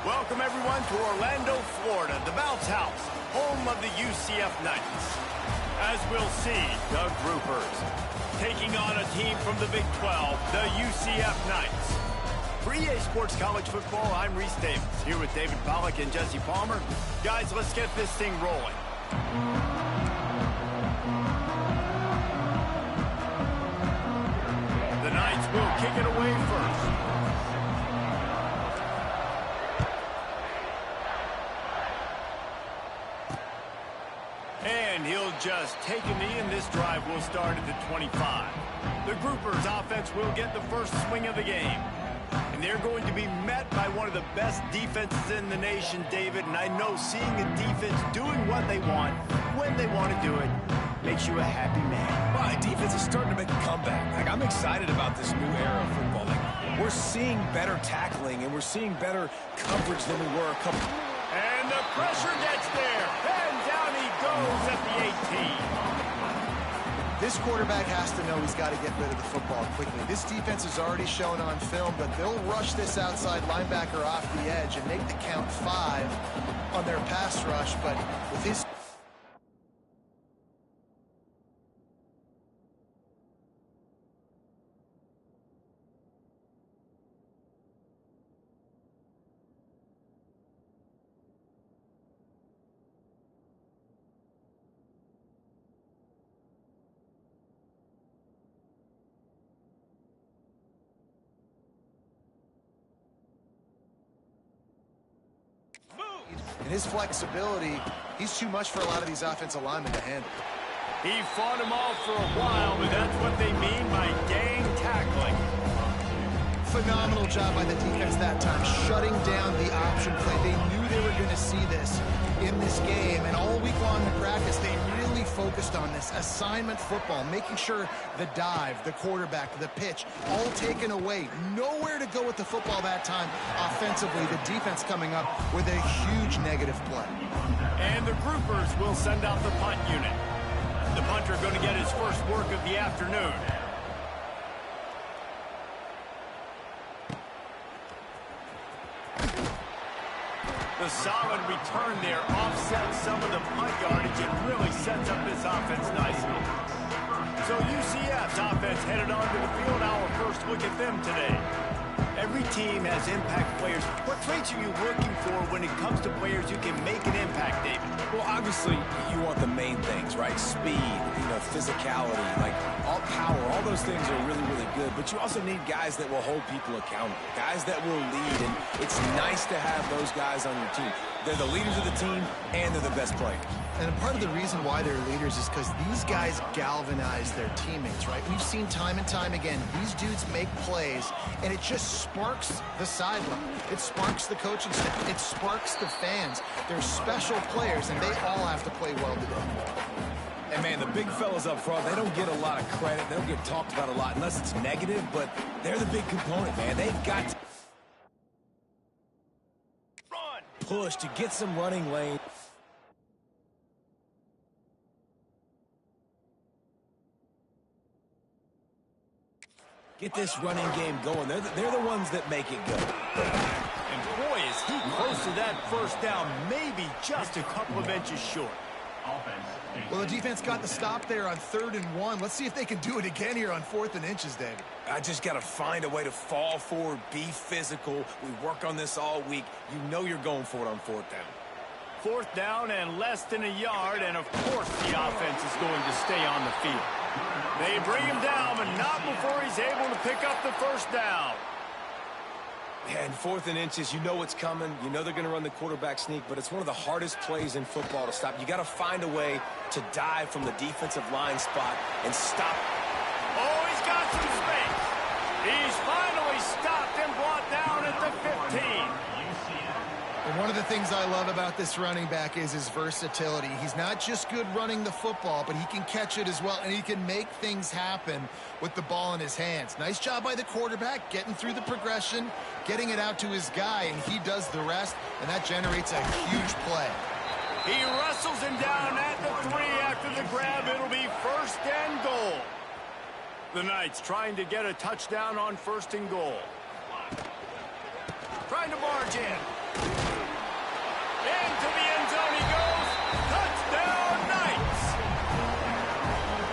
Welcome, everyone, to Orlando, Florida, the Bounce House, home of the UCF Knights. As we'll see, the Groupers taking on a team from the Big 12, the UCF Knights. For EA Sports College Football, I'm Reese Davis, here with David Pollack and Jesse Palmer. Guys, let's get this thing rolling. The Knights will kick it away first. And he'll just take a knee, and this drive will start at the 25. The Groupers offense will get the first swing of the game. And they're going to be met by one of the best defenses in the nation, David. And I know seeing a defense doing what they want, when they want to do it, makes you a happy man. Well, the defense is starting to make a comeback. I'm excited about this new era of football. We're seeing better tackling, and we're seeing better coverage than we were a couple. And the pressure gets there. And down he goes at the 18. This quarterback has to know he's got to get rid of the football quickly. This defense is already shown on film, but they'll rush this outside linebacker off the edge and make the count 5 on their pass rush. But with his... And his flexibility, he's too much for a lot of these offensive linemen to handle. He fought them off for a while, but that's what they mean by gang tackling. Phenomenal job by the defense that time, shutting down the option play. They knew they were going to see this in this game, and all week long in practice, they really focused on this assignment football, making sure the dive, the quarterback, the pitch, all taken away. Nowhere to go with the football that time offensively. The defense coming up with a huge negative play. And the Groupers will send out the punt unit. The punter going to get his first work of the afternoon. The solid return there offsets some of the punt yardage and really sets up this offense nicely. So UCF's offense headed onto the field. Our first look at them today. Every team has impact players. What traits are you looking for when it comes to players who can make an impact, David? Well, obviously, you want the main things, right? Speed, physicality, all power. All those things are really, really good. But you also need guys that will hold people accountable, guys that will lead. And it's nice to have those guys on your team. They're the leaders of the team, and they're the best players. And part of the reason why they're leaders is because these guys galvanize their teammates, right? We've seen time and time again, these dudes make plays, and it just sparks the sideline. It sparks the coaching staff. It sparks the fans. They're special players, and they all have to play well today. And, man, the big fellas up front, they don't get a lot of credit. They don't get talked about a lot unless it's negative, but they're the big component, man. They've got to push to get some running lane. Get this running game going. They're the ones that make it go. And boy, is he close to that first down, maybe just a couple of inches short. Well, the defense got the stop there on 3rd and 1. Let's see if they can do it again here on 4th and inches, David. I just got to find a way to fall forward, be physical. We work on this all week. You know you're going for it on 4th down. 4th down and less than a yard, and of course the offense is going to stay on the field. They bring him down, but not before he's able to pick up the first down. And 4th and inches, you know what's coming. You know they're going to run the quarterback sneak, but it's one of the hardest plays in football to stop. You got to find a way to dive from the defensive line spot and stop. Oh, he's got some space. He's finally stopped and brought down at the 15. And one of the things I love about this running back is his versatility. He's not just good running the football, but he can catch it as well, and he can make things happen with the ball in his hands. Nice job by the quarterback, getting through the progression, getting it out to his guy, and he does the rest, and that generates a huge play. He wrestles him down at the 3 after the grab. It'll be 1st and goal. The Knights trying to get a touchdown on 1st and goal. Trying to barge in. Into the end zone he goes. Touchdown, Knights.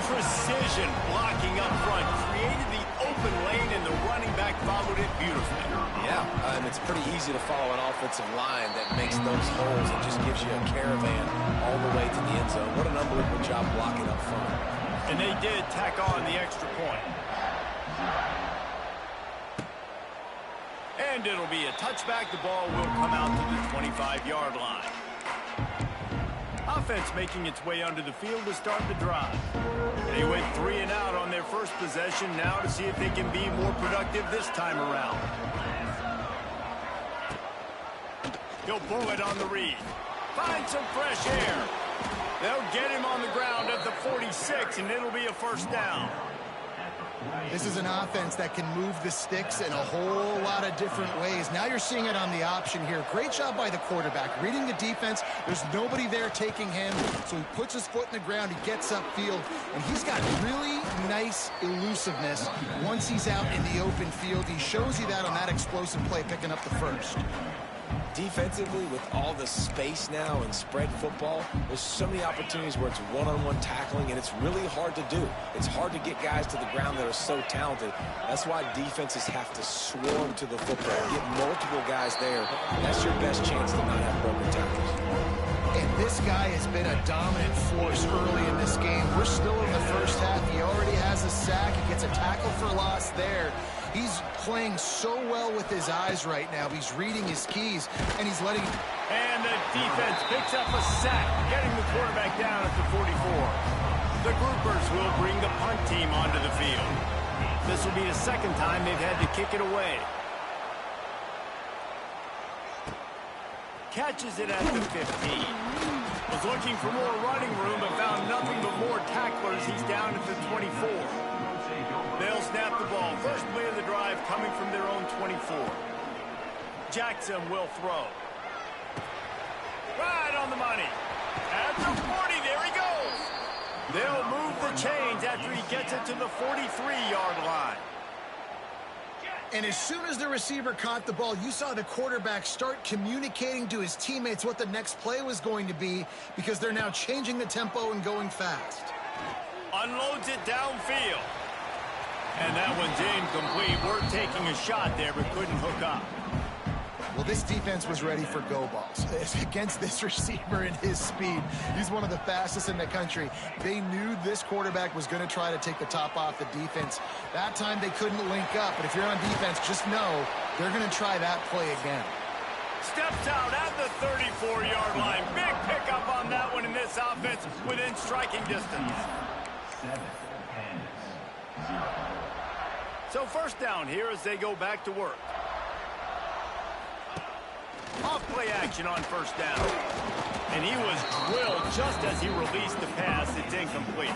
Precision blocking up front. Created the open lane, and the running back followed it beautifully. Yeah, and it's pretty easy to follow an offensive line that makes those holes and just gives you a caravan all the way to the end zone. What an unbelievable job blocking up front. And they did tack on the extra point. And it'll be a touchback. The ball will come out to the 25-yard line. Offense making its way under the field to start the drive. They went 3 and out on their first possession, now to see if they can be more productive this time around. He'll pull it on the read. Find some fresh air. They'll get him on the ground at the 46, and it'll be a first down. This is an offense that can move the sticks in a whole lot of different ways. Now you're seeing it on the option here. Great job by the quarterback. Reading the defense, there's nobody there taking him, so he puts his foot in the ground, he gets upfield, and he's got really nice elusiveness once he's out in the open field. He shows you that on that explosive play, picking up the first. Defensively, with all the space now and spread football, there's so many opportunities where it's one-on-one tackling, and it's really hard to do. It's hard to get guys to the ground that are so talented. That's why defenses have to swarm to the football, get multiple guys there. That's your best chance to not have broken tackles. And this guy has been a dominant force early in this game. We're still in the first half. He already has a sack. He gets a tackle for loss there. He's playing so well with his eyes right now. He's reading his keys, and he's letting... And the defense picks up a sack, getting the quarterback down at the 44. The Groupers will bring the punt team onto the field. This will be the second time they've had to kick it away. Catches it at the 15. Was looking for more running room, but found nothing but more tacklers. He's down at the 24. They'll snap the ball. First play of the drive coming from their own 24. Jackson will throw. Right on the money. At the 40, there he goes. They'll move the chains after he gets it to the 43-yard line. And as soon as the receiver caught the ball, you saw the quarterback start communicating to his teammates what the next play was going to be, because they're now changing the tempo and going fast. Unloads it downfield. And that one's incomplete. We're taking a shot there, but couldn't hook up. Well, this defense was ready for go balls. Against this receiver and his speed, he's one of the fastest in the country. They knew this quarterback was going to try to take the top off the defense. That time they couldn't link up, but if you're on defense, just know they're going to try that play again. Steps out at the 34-yard line. Big pickup on that one in this offense within striking distance. So first down here as they go back to work. Off play action on first down. And he was drilled just as he released the pass. It's incomplete.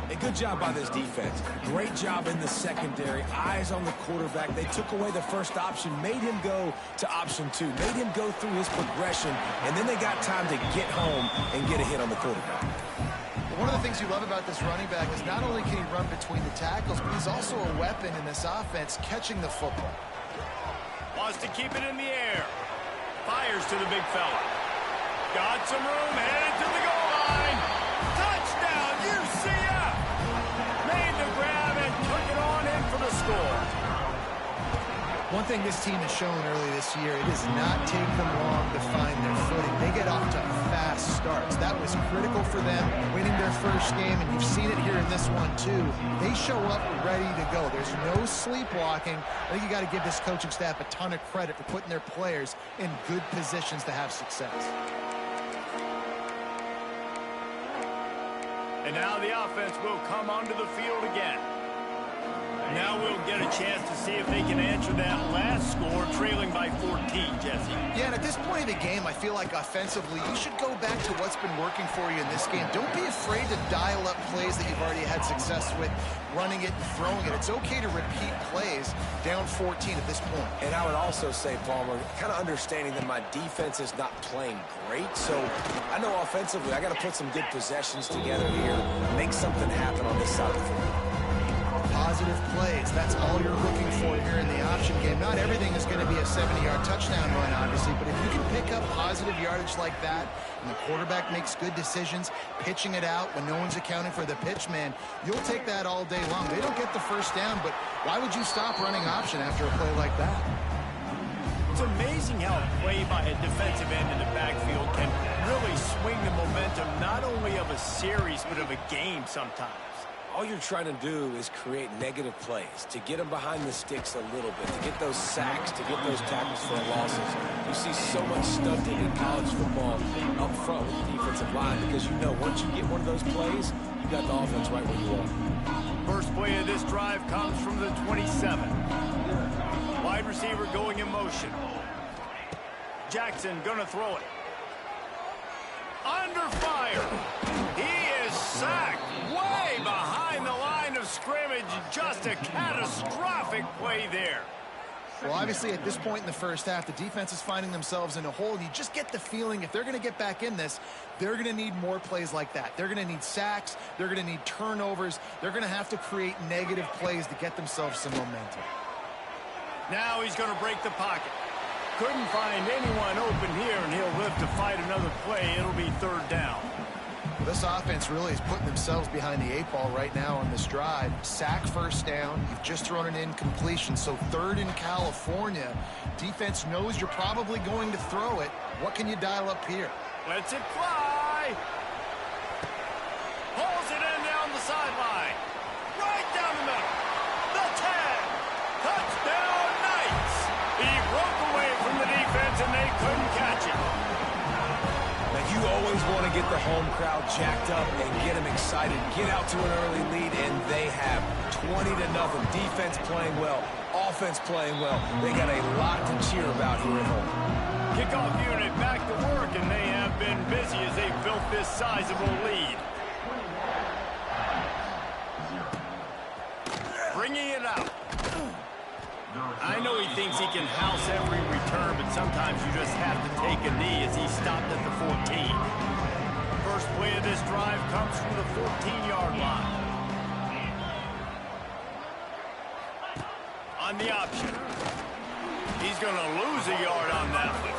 A good job by this defense. Great job in the secondary. Eyes on the quarterback. They took away the first option, made him go to option 2, made him go through his progression, and then they got time to get home and get a hit on the quarterback. One of the things you love about this running back is not only can he run between the tackles, but he's also a weapon in this offense, catching the football. Wants to keep it in the air. Fires to the big fella. Got some room, headed to the goal line. Touchdown, UCF! Made the grab and took it on in for the score. One thing this team has shown early this year, it does not take them long to find their footing. They get off to fast starts. That was critical for them, winning their first game, and you've seen it here in this one too. They show up ready to go. There's no sleepwalking. I think you got to give this coaching staff a ton of credit for putting their players in good positions to have success. And now the offense will come onto the field again. Now we'll get a chance to see if they can answer that last score, trailing by 14, Jesse. Yeah, and at this point of the game, I feel like offensively, you should go back to what's been working for you in this game. Don't be afraid to dial up plays that you've already had success with, running it and throwing it. It's okay to repeat plays down 14 at this point. And I would also say, Palmer, kind of understanding that my defense is not playing great, so I know offensively I got to put some good possessions together here, make something happen on this side of the field. Positive plays, that's all you're looking for here in the option. possession game. Not everything is going to be a 70-yard touchdown run, obviously, but if you can pick up positive yardage like that, and the quarterback makes good decisions, pitching it out when no one's accounting for the pitch, man, you'll take that all day long. They don't get the first down, but why would you stop running option after a play like that? It's amazing how a play by a defensive end in the backfield can really swing the momentum not only of a series, but of a game sometimes. All you're trying to do is create negative plays, to get them behind the sticks a little bit, to get those sacks, to get those tackles for losses. You see so much stunting in college football up front with the defensive line because you know once you get one of those plays, you got the offense right where you are. First play of this drive comes from the 27. Wide receiver going in motion. Jackson gonna throw it. Under fire. He is sacked way behind the line of scrimmage. Just a catastrophic play there. Well, obviously, at this point in the first half, the defense is finding themselves in a hole. You just get the feeling if they're going to get back in this, they're going to need more plays like that. They're going to need sacks. They're going to need turnovers. They're going to have to create negative plays to get themselves some momentum. Now he's going to break the pocket. Couldn't find anyone open here, and he'll live to fight another play. It'll be third down. This offense really is putting themselves behind the 8 ball right now on this drive. Sack first down. You've just thrown an incompletion, so third in California. Defense knows you're probably going to throw it. What can you dial up here? Lets it fly. Pulls it in down the sideline. Right down the middle. The 10. Touchdown Knights. He broke away from the defense, and they couldn't catch it. You always want to get the home crowd jacked up and get them excited. Get out to an early lead, and they have 20-0. Defense playing well, offense playing well. They got a lot to cheer about here at home. Kickoff unit back to work, and they have been busy as they built this sizable lead. Bringing it out. I know he thinks he can house every return, but sometimes you just have to take a knee as he stopped at the 14. First play of this drive comes from the 14-yard line. On the option. He's going to lose a yard on that one.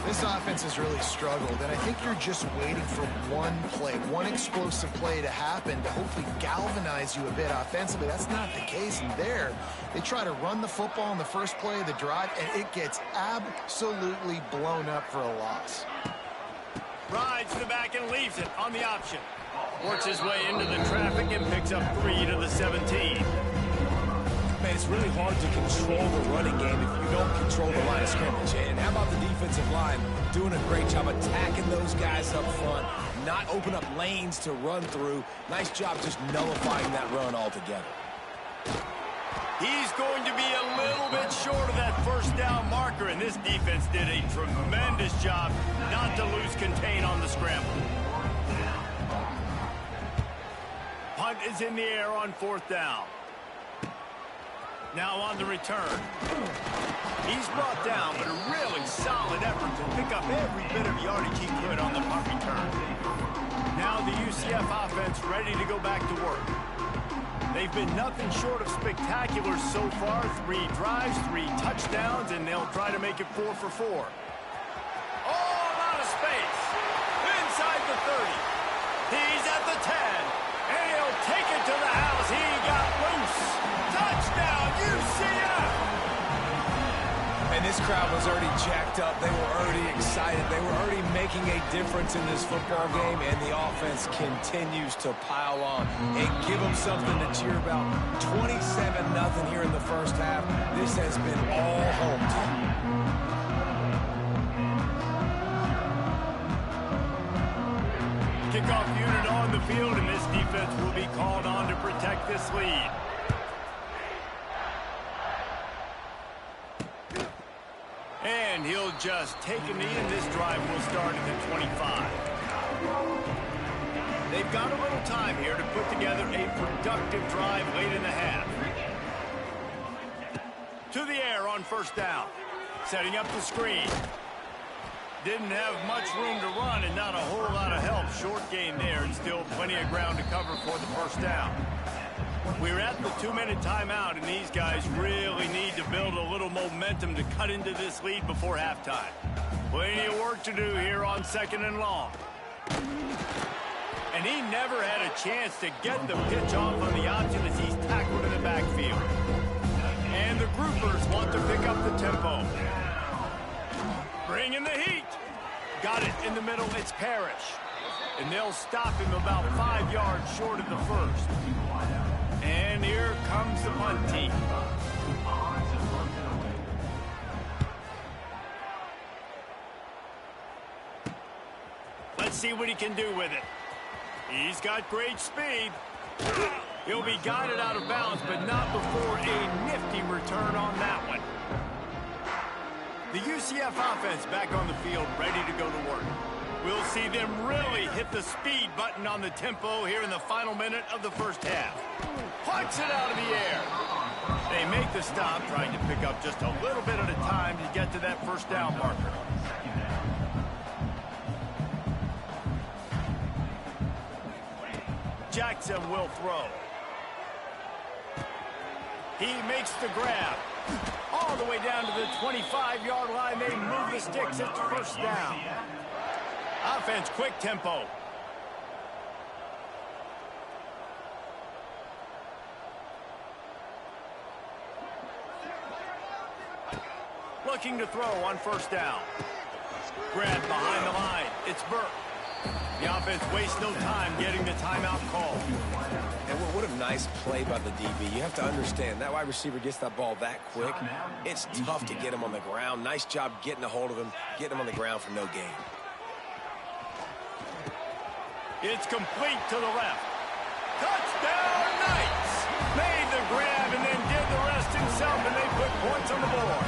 This offense has really struggled, and I think you're just waiting for one play, one explosive play to happen to hopefully galvanize you a bit offensively. That's not the case, and there they try to run the football in the first play of the drive, and it gets absolutely blown up for a loss. Rides to the back and leaves it on the option. Works his way into the traffic and picks up 3 to the 17. Man, it's really hard to control the running game if you don't control the line of scrimmage. And how about the defensive line doing a great job attacking those guys up front, not open up lanes to run through. Nice job just nullifying that run altogether. He's going to be a little bit short of that first down marker, and this defense did a tremendous job not to lose contain on the scramble. Punt is in the air on 4th down. Now on the return. He's brought down, but a really solid effort to pick up every bit of yardage he could on the punt return. Now the UCF offense ready to go back to work. They've been nothing short of spectacular so far. 3 drives, 3 touchdowns, and they'll try to make it 4 for 4. All out of space. Inside the 30. He's at the 10. And he'll take it to the house. He got loose. Touchdown, UCF! And this crowd was already jacked up. They were already excited. They were already making a difference in this football game, and the offense continues to pile on and give them something to cheer about. 27-0 here in the first half. This has been all home team. Kickoff unit on the field, and this defense will be called on to protect this lead. And he'll just take a knee, and this drive will start at the 25. They've got a little time here to put together a productive drive late in the half. To the air on 1st down. Setting up the screen. Didn't have much room to run and not a whole lot of help. Short gain there and still plenty of ground to cover for the 1st down. We're at the 2-minute timeout, and these guys really need to momentum to cut into this lead before halftime. Plenty of work to do here on 2nd and long. And he never had a chance to get the pitch off on the option as he's tackled in the backfield. And the groupers want to pick up the tempo. Bring in the heat. Got it in the middle. It's Parrish. And they'll stop him about 5 yards short of the first. And here comes the punt team. Let's see what he can do with it. He's got great speed. He'll be guided out of bounds, but not before a nifty return on that one. The UCF offense back on the field, ready to go to work. We'll see them really hit the speed button on the tempo here in the final minute of the first half. Punts it out of the air. They make the stop, trying to pick up just a little bit at a time to get to that first down marker. Jackson will throw. He makes the grab. All the way down to the 25-yard line. They move the sticks. It's first down. Offense, quick tempo. Looking to throw on first down. Grab behind the line. It's Burke. The offense wastes no time getting the timeout call. And what a nice play by the DB. You have to understand, that wide receiver gets that ball that quick. It's tough to get him on the ground. Nice job getting a hold of him, getting him on the ground for no gain. It's complete to the left. Touchdown, Knights! Made the grab and then did the rest himself, and they put points on the board.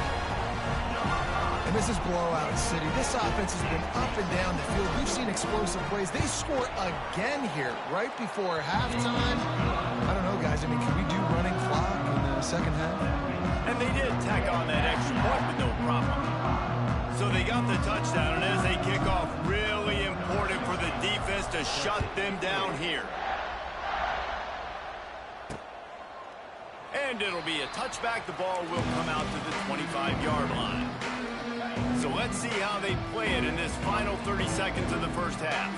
And this is blowout city. This offense has been up and down the field. We've seen explosive plays. They score again here right before halftime. I don't know, guys. I mean, can we do running clock in the second half? And they did tack on that extra point with no problem. So they got the touchdown, and as they kick off, really important for the defense to shut them down here. And it'll be a touchback. The ball will come out to the 25-yard line. So let's see how they play it in this final 30 seconds of the first half.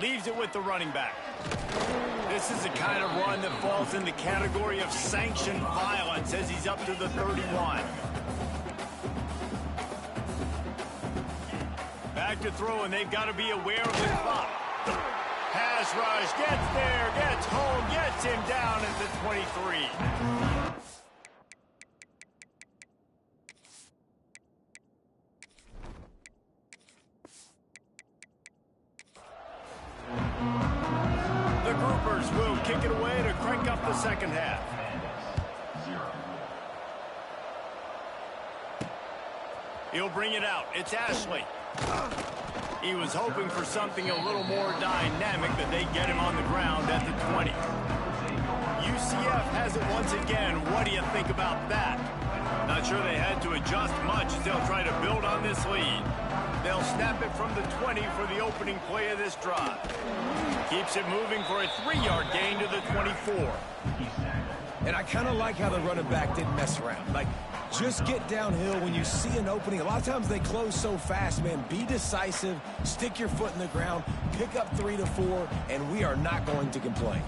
Leaves it with the running back. This is the kind of run that falls in the category of sanctioned violence as he's up to the 31. Back to throw, and they've got to be aware of the clock. Pass rush, gets there, gets home, gets him down at the 23. The Groupers will kick it away to crank up the second half. He'll bring it out. It's Ashley. He was hoping for something a little more dynamic, but they get him on the ground at the 20. UCF has it once again. What do you think about that? Not sure they had to adjust much as they'll try to build on this lead. They'll snap it from the 20 for the opening play of this drive. Keeps it moving for a 3-yard gain to the 24. And I kind of like how the running back didn't mess around. Like, just get downhill when you see an opening. A lot of times they close so fast, man. Be decisive, stick your foot in the ground, pick up 3 to 4, and we are not going to complain.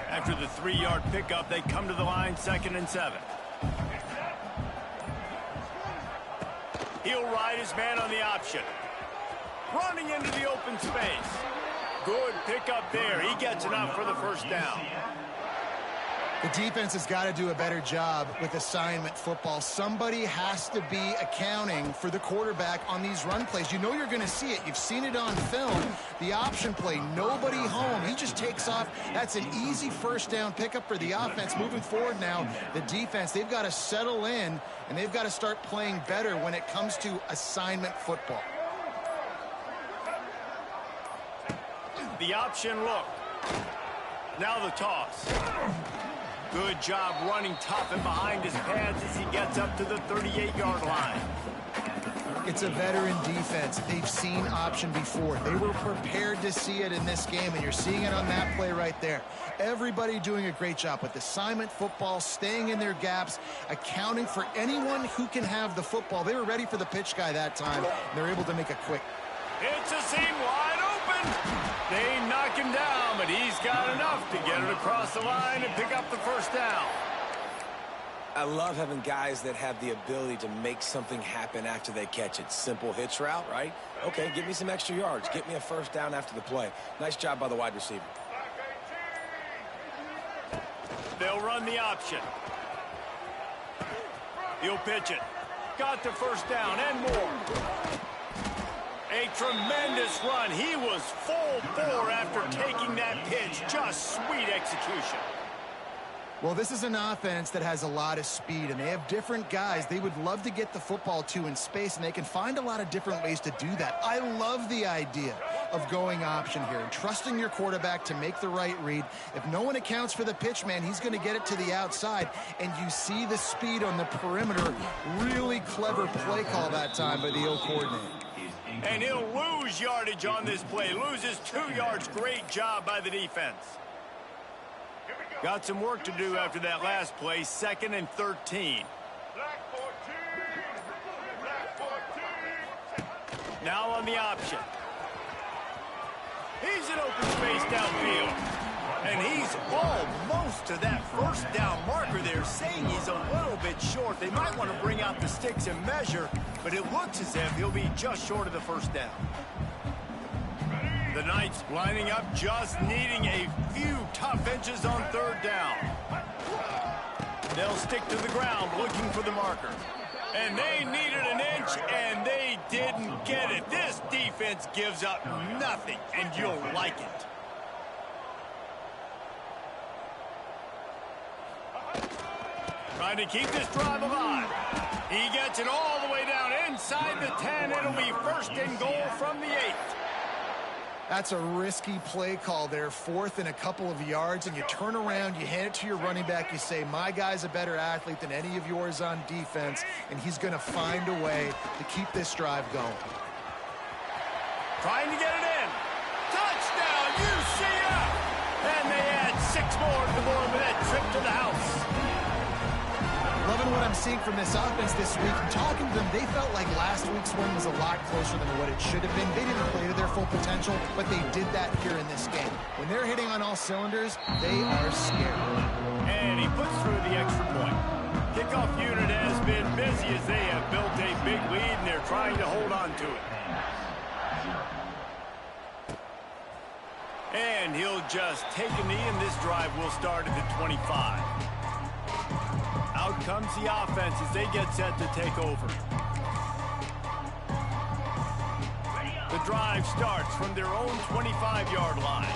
After the 3-yard pickup, they come to the line 2nd and 7. He'll ride his man on the option. Running into the open space. Good pickup there. He gets enough for the first down. The defense has got to do a better job with assignment football. Somebody has to be accounting for the quarterback on these run plays. You know you're going to see it. You've seen it on film. The option play, nobody home. He just takes off. That's an easy first down pickup for the offense. Moving forward now, the defense, they've got to settle in, and they've got to start playing better when it comes to assignment football. The option look. Now the toss. Good job running tough and behind his pads as he gets up to the 38-yard line. It's a veteran defense. They've seen option before. They were prepared to see it in this game, and you're seeing it on that play right there. Everybody doing a great job with assignment football, staying in their gaps, accounting for anyone who can have the football. They were ready for the pitch guy that time, and they're able to make a quick. It's a seam wide open. They knock him down, but he's got enough to get it across the line and pick up the first down. I love having guys that have the ability to make something happen after they catch it. Simple hitch route, right? Okay, give me some extra yards. Get me a first down after the play. Nice job by the wide receiver. They'll run the option. He'll pitch it. Got the first down and more. A tremendous run. He was full bore after taking that pitch. Just sweet execution. Well, this is an offense that has a lot of speed, and they have different guys they would love to get the football to in space, and they can find a lot of different ways to do that. I love the idea of going option here and trusting your quarterback to make the right read. If no one accounts for the pitch, man, he's going to get it to the outside, and you see the speed on the perimeter. Really clever play call that time by the O-coordinator. And he'll lose yardage on this play. Loses 2 yards. Great job by the defense. Got some work to do after that last play. 2nd and 13. Now on the option. He's in open space downfield. And he's almost to that first down marker there, saying he's a little bit short. They might want to bring out the sticks and measure, but it looks as if he'll be just short of the first down. The Knights lining up, just needing a few tough inches on 3rd down. They'll stick to the ground looking for the marker. And they needed an inch, and they didn't get it. This defense gives up nothing, and you'll like it. Trying to keep this drive alive. He gets it all the way down inside the 10. It'll be 1st and goal from the 8. That's a risky play call there, 4th and a couple of yards, and you turn around, you hand it to your running back, you say, my guy's a better athlete than any of yours on defense, and he's going to find a way to keep this drive going. Trying to get it in. Touchdown, UCF! And they add 6 more to the board with that trip to the house. Loving what I'm seeing from this offense this week. And talking to them, they felt like last week's win was a lot closer than what it should have been. They didn't play to their full potential, but they did that here in this game. When they're hitting on all cylinders, they are scary. And he puts through the extra point. Kickoff unit has been busy as they have built a big lead, and they're trying to hold on to it. And he'll just take a knee, and this drive will start at the 25. Out comes the offense as they get set to take over. The drive starts from their own 25-yard line.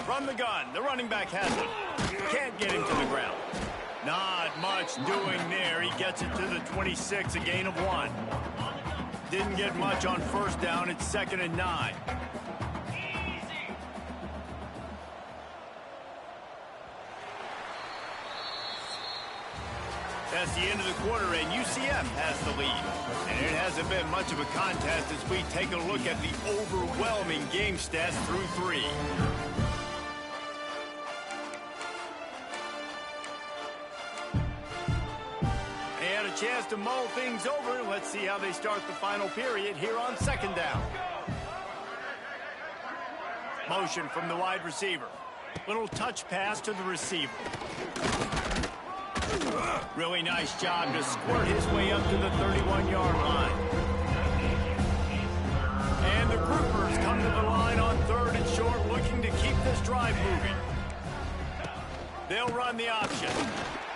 From the gun, the running back has it. Can't get him to the ground. Not much doing there. He gets it to the 26, a gain of 1. Didn't get much on 1st down. It's 2nd and 9. That's the end of the quarter, and UCF has the lead. And it hasn't been much of a contest as we take a look at the overwhelming game stats through 3. They had a chance to mull things over. Let's see how they start the final period here on 2nd down. Motion from the wide receiver. Little touch pass to the receiver. Really nice job to squirt his way up to the 31-yard line. And the Groupers come to the line on 3rd and short, looking to keep this drive moving. They'll run the option.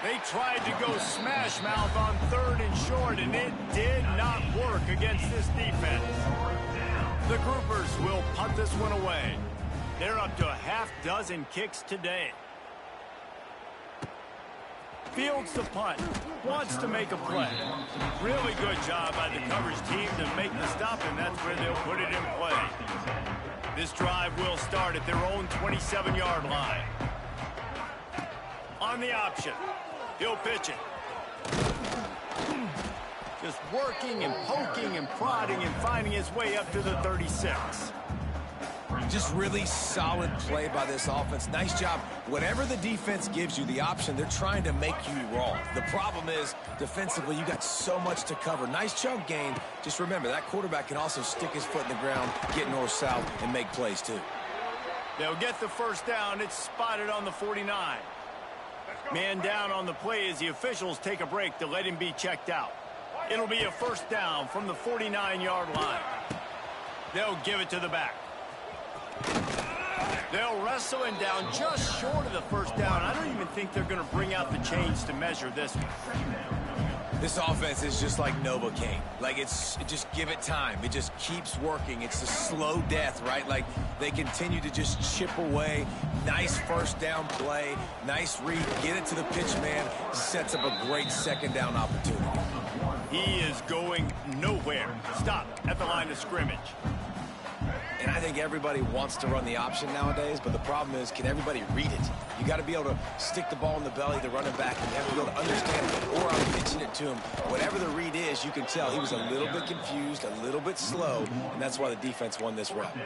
They tried to go smash mouth on 3rd and short, and it did not work against this defense. The Groupers will punt this one away. They're up to a half-dozen kicks today. Fields the punt, wants to make a play. Really good job by the coverage team to make the stop, and that's where they'll put it in play. This drive will start at their own 27-yard line. On the option, he'll pitch it. Just working and poking and prodding and finding his way up to the 36. Just really solid play by this offense. Nice job. Whatever the defense gives you the option, they're trying to make you wrong. The problem is, defensively, you got so much to cover. Nice chunk gain. Just remember, that quarterback can also stick his foot in the ground, get north-south, and make plays too. They'll get the first down. It's spotted on the 49. Man down on the play as the officials take a break to let him be checked out. It'll be a first down from the 49-yard line. They'll give it to the back. They'll wrestle him down just short of the first down. I don't even think they're going to bring out the chains to measure this one. This offense is just like Novocaine. Like, just give it time. It just keeps working. It's a slow death, right? Like, they continue to just chip away. Nice first down play. Nice read. Get it to the pitch man. Sets up a great second down opportunity. He is going nowhere. Stop at the line of scrimmage. And I think everybody wants to run the option nowadays, but the problem is, can everybody read it? You got to be able to stick the ball in the belly of the running back, and you have to be able to understand it, or I'm pitching it to him. Whatever the read is, you can tell he was a little bit confused, a little bit slow, and that's why the defense won this round.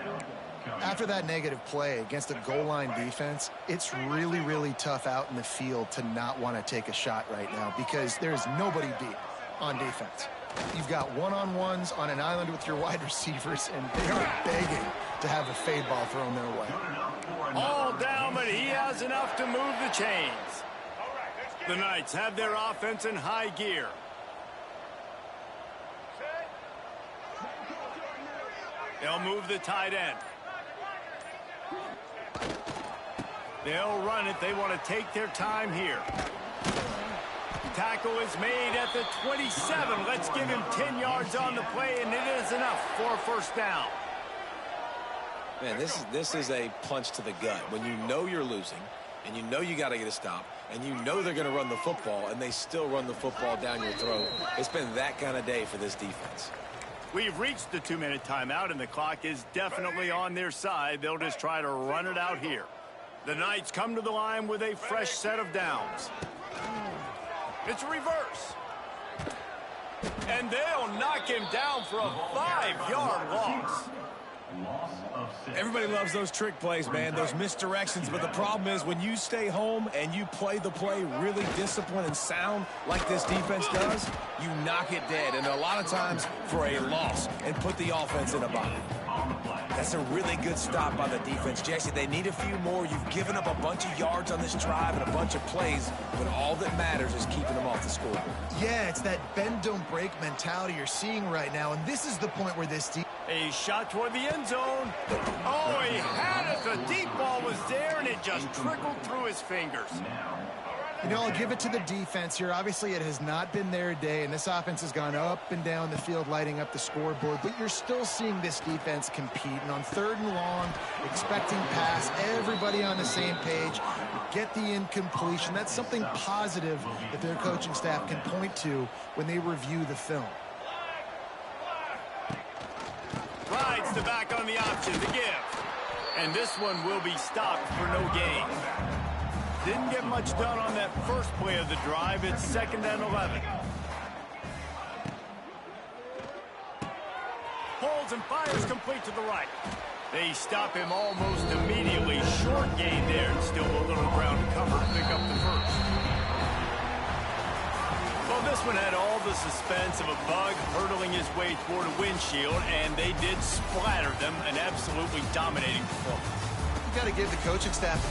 After that negative play against a goal line defense, it's really, really tough out in the field to not want to take a shot right now because there's nobody beat on defense. You've got one-on-ones on an island with your wide receivers, and they are begging to have a fade ball thrown their way. All down, but he has enough to move the chains. The Knights have their offense in high gear. They'll move the tight end. They'll run it. They want to take their time here. Tackle is made at the 27. Let's give him 10 yards on the play, and it is enough for a first down. Man, this is a punch to the gut. When you know you're losing, and you know you got to get a stop, and you know they're going to run the football, and they still run the football down your throat. It's been that kind of day for this defense. We've reached the 2-minute timeout, and the clock is definitely on their side. They'll just try to run it out here. The Knights come to the line with a fresh set of downs. It's a reverse. And they'll knock him down for a 5-yard loss. Everybody loves those trick plays, man, those misdirections, but the problem is when you stay home and you play the play really disciplined and sound like this defense does, you knock it dead, and a lot of times for a loss, and put the offense in a bind. That's a really good stop by the defense. Jesse, they need a few more. You've given up a bunch of yards on this drive and a bunch of plays, but all that matters is keeping them off the scoreboard. Yeah, it's that bend, don't break mentality you're seeing right now, and this is the point where this A shot toward the end zone. Oh, he had it. The deep ball was there, and it just trickled through his fingers. You know, I'll give it to the defense here. Obviously, it has not been their day, and this offense has gone up and down the field, lighting up the scoreboard. But you're still seeing this defense compete. And on 3rd and long, expecting pass, everybody on the same page, get the incompletion. That's something positive that their coaching staff can point to when they review the film. Rides the back on the option to give. And this one will be stopped for no gain. Didn't get much done on that first play of the drive. It's 2nd and 11. Holds and fires complete to the right. They stop him almost immediately. Short gain there, and still a little ground to cover to pick up the first. Well, this one had all the suspense of a bug hurtling his way toward a windshield, and they did splatter them, an absolutely dominating performance. You've got to give the coaching staff